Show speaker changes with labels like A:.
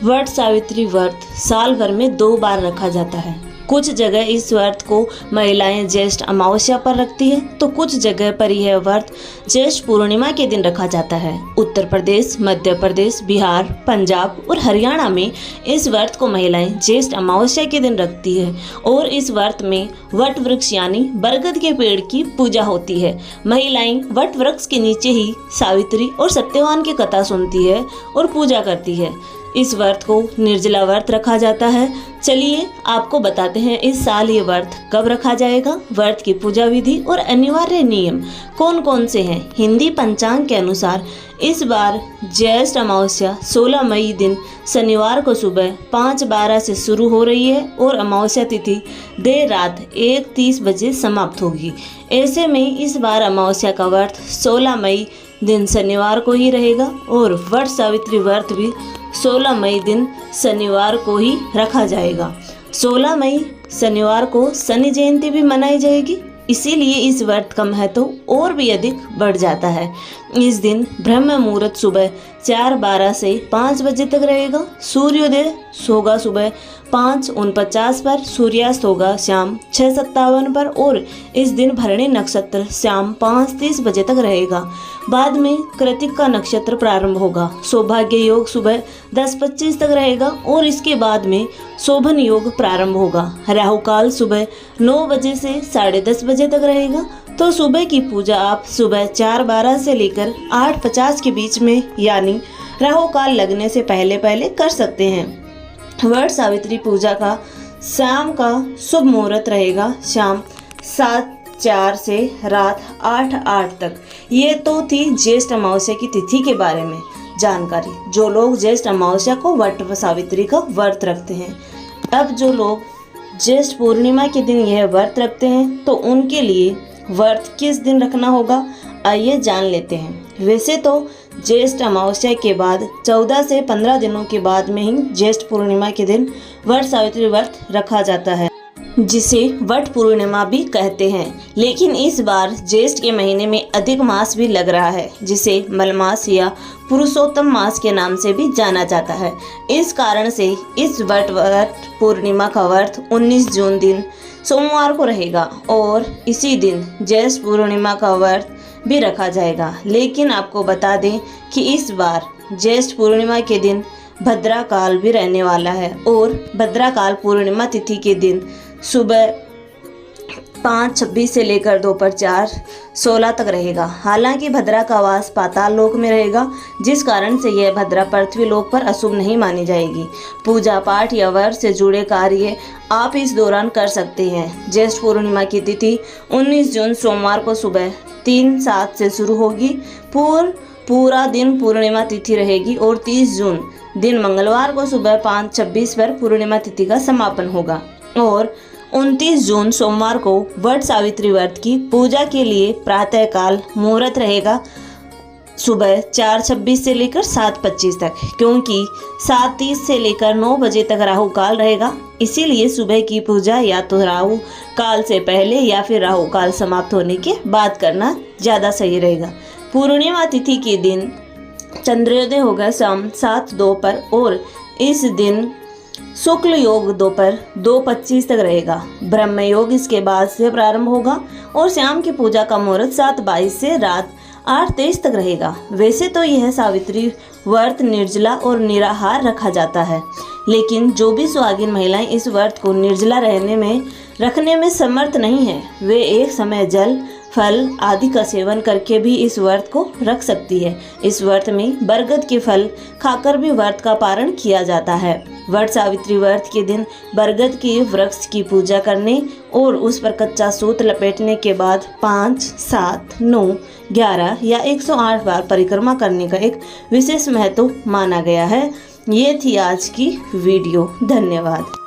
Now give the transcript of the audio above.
A: वट सावित्री व्रत साल भर में 2 बार रखा जाता है। कुछ जगह इस व्रत को महिलाएं ज्येष्ठ अमावस्या पर रखती है, तो कुछ जगह पर यह व्रत ज्येष्ठ पूर्णिमा के दिन रखा जाता है। उत्तर प्रदेश, मध्य प्रदेश, बिहार, पंजाब और हरियाणा में इस व्रत को महिलाएं ज्येष्ठ अमावस्या के दिन रखती है और इस व्रत में वट वृक्ष यानी बरगद के पेड़ की पूजा होती है। महिलाएं वट वृक्ष के नीचे ही सावित्री और सत्यवान की कथा सुनती है और पूजा करती है। इस व्रत को निर्जला व्रत रखा जाता है। चलिए आपको बताते हैं इस साल ये व्रत कब रखा जाएगा, व्रत की पूजा विधि और अनिवार्य नियम कौन कौन से हैं। हिंदी पंचांग के अनुसार इस बार ज्येष्ठ अमावस्या 16 मई दिन शनिवार को सुबह 5:12 से शुरू हो रही है और अमावस्या तिथि देर रात 1:30 बजे समाप्त होगी। ऐसे में इस बार अमावस्या का व्रत 16 मई दिन शनिवार को ही रहेगा और वट सावित्री व्रत भी 16 मई दिन शनिवार को ही रखा जाएगा। 16 मई शनिवार को शनि जयंती भी मनाई जाएगी, इसीलिए इस व्रत का महत्व और भी अधिक बढ़ जाता है। इस दिन ब्रह्म मुहूर्त सुबह 4:12 से 5 बजे तक रहेगा। सूर्योदय होगा सुबह 5:49 पर, सूर्यास्त होगा शाम 6:57 पर और इस दिन भरणी नक्षत्र शाम 5:30 बजे तक रहेगा। बाद में कृतिक का नक्षत्र प्रारंभ होगा। सौभाग्य योग सुबह 10:25 तक रहेगा और इसके बाद में शोभन योग प्रारंभ होगा। राहु काल सुबह 9 बजे से 10:30 बजे तक रहेगा। तो सुबह की पूजा आप सुबह 4:12 से लेकर 8:50 के बीच में यानी राहु काल लगने से पहले कर सकते हैं। वट सावित्री पूजा का शाम का शुभ मुहूर्त रहेगा शाम 7:04 से रात 8:08 तक। ये तो थी ज्येष्ठ अमावस्या की तिथि के बारे में जानकारी, जो लोग ज्येष्ठ अमावस्या को वट सावित्री का व्रत रखते हैं। अब जो लोग ज्येष्ठ पूर्णिमा के दिन यह व्रत रखते हैं तो उनके लिए व्रत किस दिन रखना होगा, आइए जान लेते हैं। वैसे तो ज्येष्ठ अमावस्या के बाद 14 से 15 दिनों के बाद में ही ज्येष्ठ पूर्णिमा के दिन वट सावित्री व्रत रखा जाता है, जिसे वट पूर्णिमा भी कहते हैं। लेकिन इस बार ज्येष्ठ के महीने में अधिक मास भी लग रहा है, जिसे मलमास या पुरुषोत्तम मास के नाम से भी जाना जाता है। इस कारण से इस वट पूर्णिमा का व्रत 19 जून दिन सोमवार को रहेगा और इसी दिन ज्येष्ठ पूर्णिमा का व्रत भी रखा जाएगा। लेकिन आपको बता दें कि इस बार ज्येष्ठ पूर्णिमा के दिन भद्रा काल भी रहने वाला है और भद्रा काल पूर्णिमा तिथि के दिन सुबह 5:26 से लेकर दोपहर 4:16 तक रहेगा। हालांकि भद्रा का वास पाताल लोक में रहेगा, जिस कारण से यह भद्रा पृथ्वी लोक पर अशुभ नहीं मानी जाएगी। पूजा पाठ या व्रत से जुड़े कार्य आप इस दौरान कर सकते हैं। ज्येष्ठ पूर्णिमा की तिथि 19 जून सोमवार को सुबह 3:07 से शुरू होगी। पूरा दिन पूर्णिमा तिथि रहेगी और 30 जून दिन मंगलवार को सुबह 5:26 पर पूर्णिमा तिथि का समापन होगा और 29 जून सोमवार को वट सावित्री व्रत की पूजा के लिए प्रातःकाल मुहूर्त रहेगा सुबह 4:26 से लेकर 7:25 तक, क्योंकि 7:30 से लेकर 9 बजे तक राहु काल रहेगा। इसीलिए सुबह की पूजा या तो राहु काल से पहले या फिर राहु काल समाप्त होने के बाद करना ज़्यादा सही रहेगा। पूर्णिमा तिथि के दिन चंद्रोदय होगा शाम 7:02 पर और इस दिन शुक्ल योग दोपहर 2:25 तक रहेगा। ब्रह्म योग इसके बाद से प्रारंभ होगा और शाम की पूजा का मुहूर्त 7:22 से रात 8:23 तक रहेगा। वैसे तो यह सावित्री व्रत निर्जला और निराहार रखा जाता है, लेकिन जो भी सुहागिन महिलाएं इस व्रत को निर्जला रखने में समर्थ नहीं है, वे एक समय जल, फल आदि का सेवन करके भी इस व्रत को रख सकती है। इस व्रत में बरगद के फल खाकर भी व्रत का पारण किया जाता है। वट सावित्री व्रत के दिन बरगद के वृक्ष की पूजा करने और उस पर कच्चा सूत लपेटने के बाद 5, 7, 9, 11 या 108 बार परिक्रमा करने का एक विशेष महत्व माना गया है। ये थी आज की वीडियो। धन्यवाद।